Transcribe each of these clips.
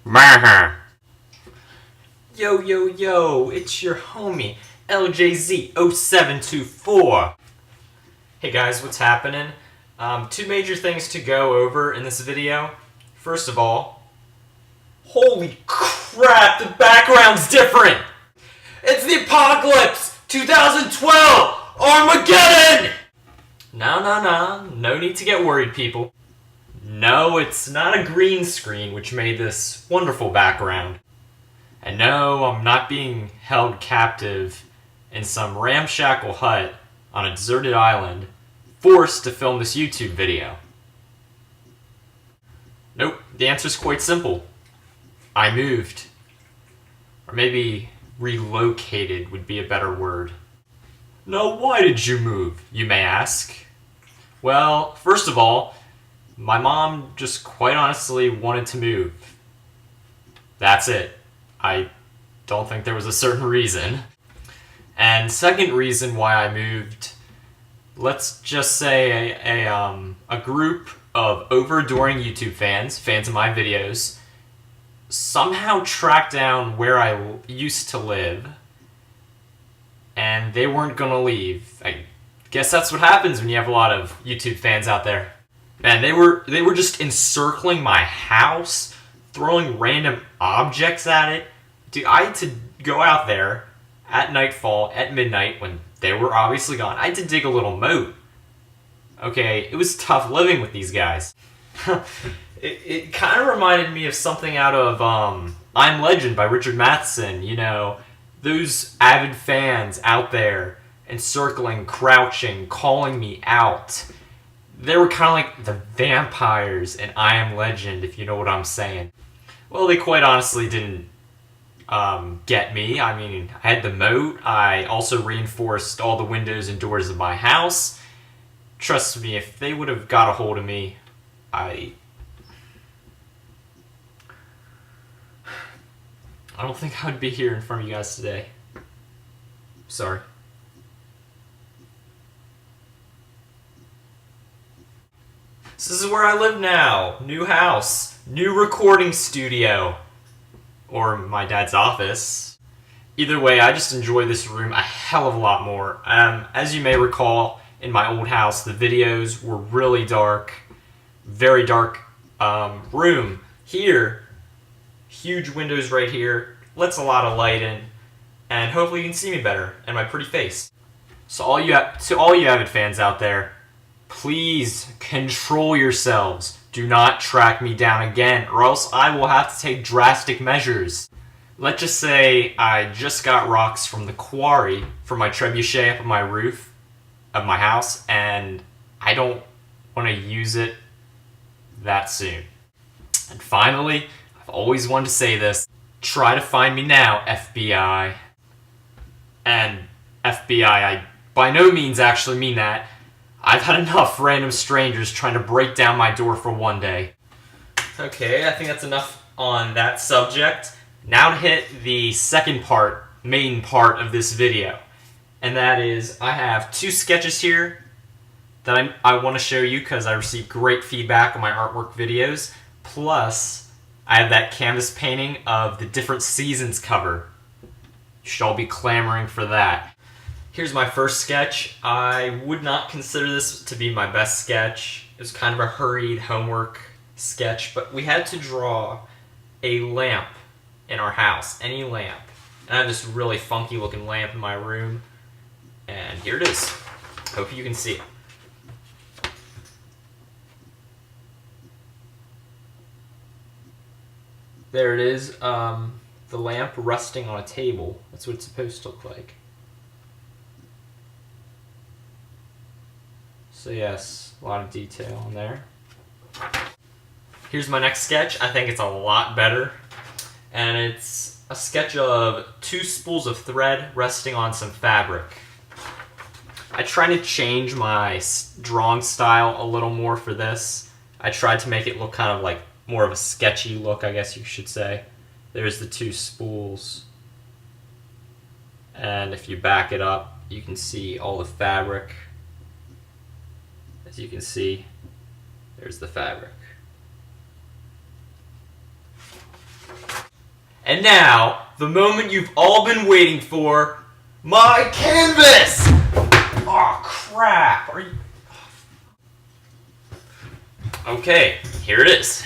Maha. Yo, yo, yo, it's your homie, LJZ0724. Hey guys, what's happening? Two major things to go over in this video. First of all, holy crap, the background's different! It's the apocalypse! 2012! Armageddon! No need to get worried, people. No, it's not a green screen which made this wonderful background. And no, I'm not being held captive in some ramshackle hut on a deserted island, forced to film this YouTube video. Nope, the answer's quite simple. I moved. Or maybe relocated would be a better word. Now, why did you move, you may ask? Well, first of all, my mom just quite honestly wanted to move. That's it. I don't think there was a certain reason. And second reason why I moved, let's just say a group of over-adoring YouTube fans of my videos, somehow tracked down where I used to live, and they weren't gonna leave. I guess that's what happens when you have a lot of YouTube fans out there. Man, they were just encircling my house, throwing random objects at it. Dude, I had to go out there at nightfall, at midnight, when they were obviously gone. I had to dig a little moat. Okay, it was tough living with these guys. It kind of reminded me of something out of I'm Legend by Richard Matheson. You know, those avid fans out there encircling, crouching, calling me out. They were kind of like the vampires in I Am Legend, if you know what I'm saying. Well, they quite honestly didn't get me. I mean, I had the moat. I also reinforced all the windows and doors of my house. Trust me, if they would have got a hold of me, I don't think I'd be here in front of you guys today. Sorry. So this is where I live now. New house. New recording studio. Or my dad's office. Either way, I just enjoy this room a hell of a lot more. As you may recall, in my old house, the videos were really dark. Very dark room. Here, huge windows right here. Lets a lot of light in. And hopefully you can see me better and my pretty face. So to all you avid fans out there, please control yourselves. Do not track me down again, or else I will have to take drastic measures. Let's just say I just got rocks from the quarry for my trebuchet up on my roof of my house, and I don't want to use it that soon. And finally, I've always wanted to say this, try to find me now, FBI. And FBI, I by no means actually mean that. I've had enough random strangers trying to break down my door for one day. Okay, I think that's enough on that subject. Now to hit the main part of this video. And that is, I have two sketches here that I want to show you because I received great feedback on my artwork videos. Plus, I have that canvas painting of the different seasons cover. You should all be clamoring for that. Here's my first sketch. I would not consider this to be my best sketch. It was kind of a hurried homework sketch, but we had to draw a lamp in our house, any lamp. And I have this really funky looking lamp in my room, and here it is. Hope you can see it. There it is, the lamp resting on a table. That's what it's supposed to look like. So yes, a lot of detail in there. Here's my next sketch. I think it's a lot better. And it's a sketch of two spools of thread resting on some fabric. I tried to change my drawing style a little more for this. I tried to make it look kind of like more of a sketchy look, I guess you should say. There's the two spools. And if you back it up, you can see all the fabric. As you can see, there's the fabric. And now, the moment you've all been waiting for, my canvas! Oh crap, are you... Okay, here it is.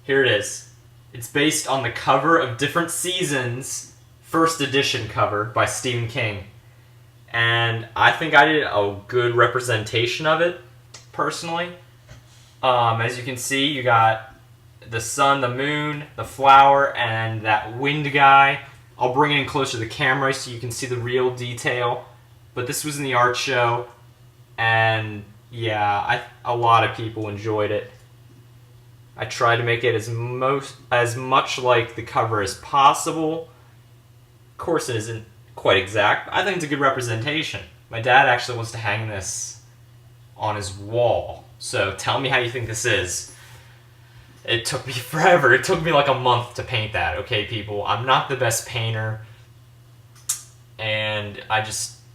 Here it is. It's based on the cover of Different Seasons, first edition cover by Stephen King. And I think I did a good representation of it, personally. As you can see, you got the sun, the moon, the flower, and that wind guy. I'll bring it in closer to the camera so you can see the real detail. But this was in the art show, and yeah, a lot of people enjoyed it. I tried to make it as much like the cover as possible. Of course, it isn't quite exact, but I think it's a good representation. My dad actually wants to hang this on his wall, so tell me how you think this is. It took me forever. It took me like a month to paint that, okay, people? I'm not the best painter, and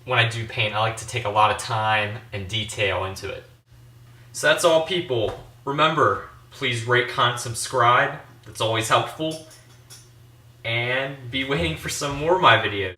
when I do paint, I like to take a lot of time and detail into it. So that's all, people. Remember, please rate, comment, subscribe. That's always helpful. And be waiting for some more of my videos.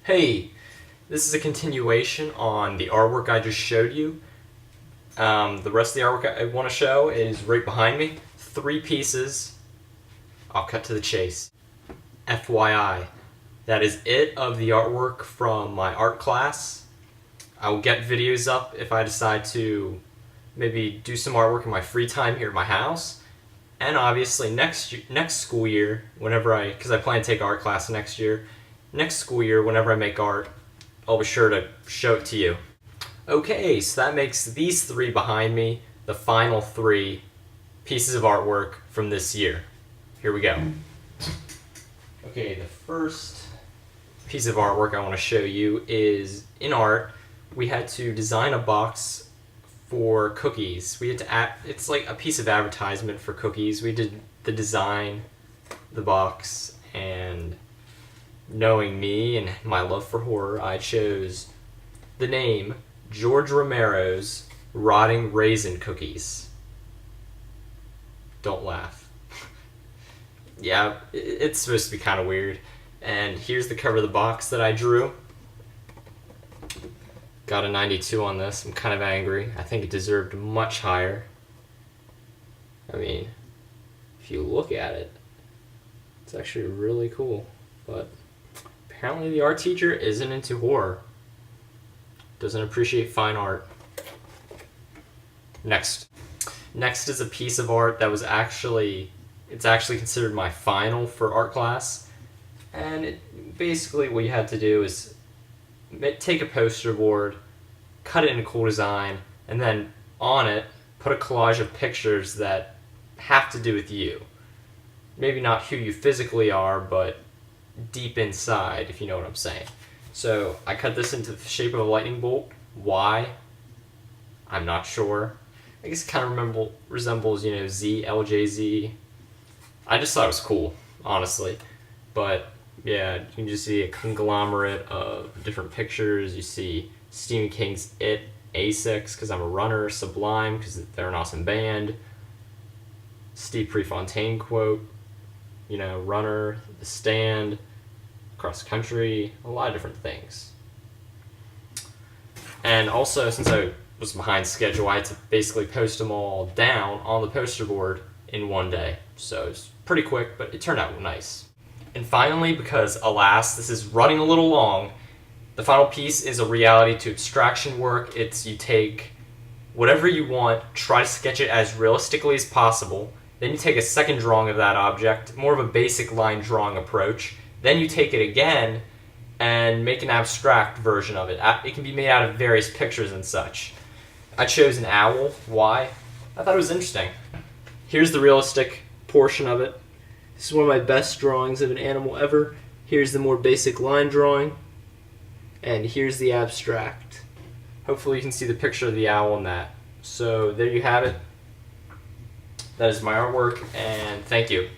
Hey, this is a continuation on the artwork I just showed you. The rest of the artwork I want to show is right behind me. 3 pieces. I'll cut to the chase. FYI, that is it of the artwork from my art class. I will get videos up if I decide to maybe do some artwork in my free time here at my house. And obviously next school year, because I plan to take art class next school year, whenever I make art, I'll be sure to show it to you. Okay, so that makes these 3 behind me the final 3 pieces of artwork from this year. Here we go. Okay, the first piece of artwork I want to show you is, in art, we had to design a box for cookies. We had to it's like a piece of advertisement for cookies. We did the design, the box, and knowing me and my love for horror, I chose the name George Romero's Rotting Raisin Cookies. Don't laugh. Yeah, it's supposed to be kind of weird. And here's the cover of the box that I drew. Got a 92 on this. I'm kind of angry. I think it deserved much higher. I mean, if you look at it, it's actually really cool. But apparently the art teacher isn't into horror. Doesn't appreciate fine art. Next is a piece of art that was it's actually considered my final for art class. And basically what you had to do is take a poster board, cut it in a cool design, and then on it put a collage of pictures that have to do with you. Maybe not who you physically are, but deep inside, if you know what I'm saying. So I cut this into the shape of a lightning bolt. Why? I'm not sure. I guess it kind of resembles, Z, LJZ. I just thought it was cool, honestly. But yeah, you can just see a conglomerate of different pictures. You see Stephen King's It, Asics, because I'm a runner, Sublime, because they're an awesome band, Steve Prefontaine quote, Runner, The Stand, Cross Country, a lot of different things. And also, since I was behind schedule, I had to basically post them all down on the poster board in one day. So it's pretty quick, but it turned out nice. And finally, because alas, this is running a little long, the final piece is a reality to abstraction work. It's you take whatever you want, try to sketch it as realistically as possible, then you take a second drawing of that object, more of a basic line drawing approach, then you take it again and make an abstract version of it. It can be made out of various pictures and such. I chose an owl. Why? I thought it was interesting. Here's the realistic portion of it. This is one of my best drawings of an animal ever. Here's the more basic line drawing. And here's the abstract. Hopefully you can see the picture of the owl in that. So there you have it. That is my artwork, and thank you.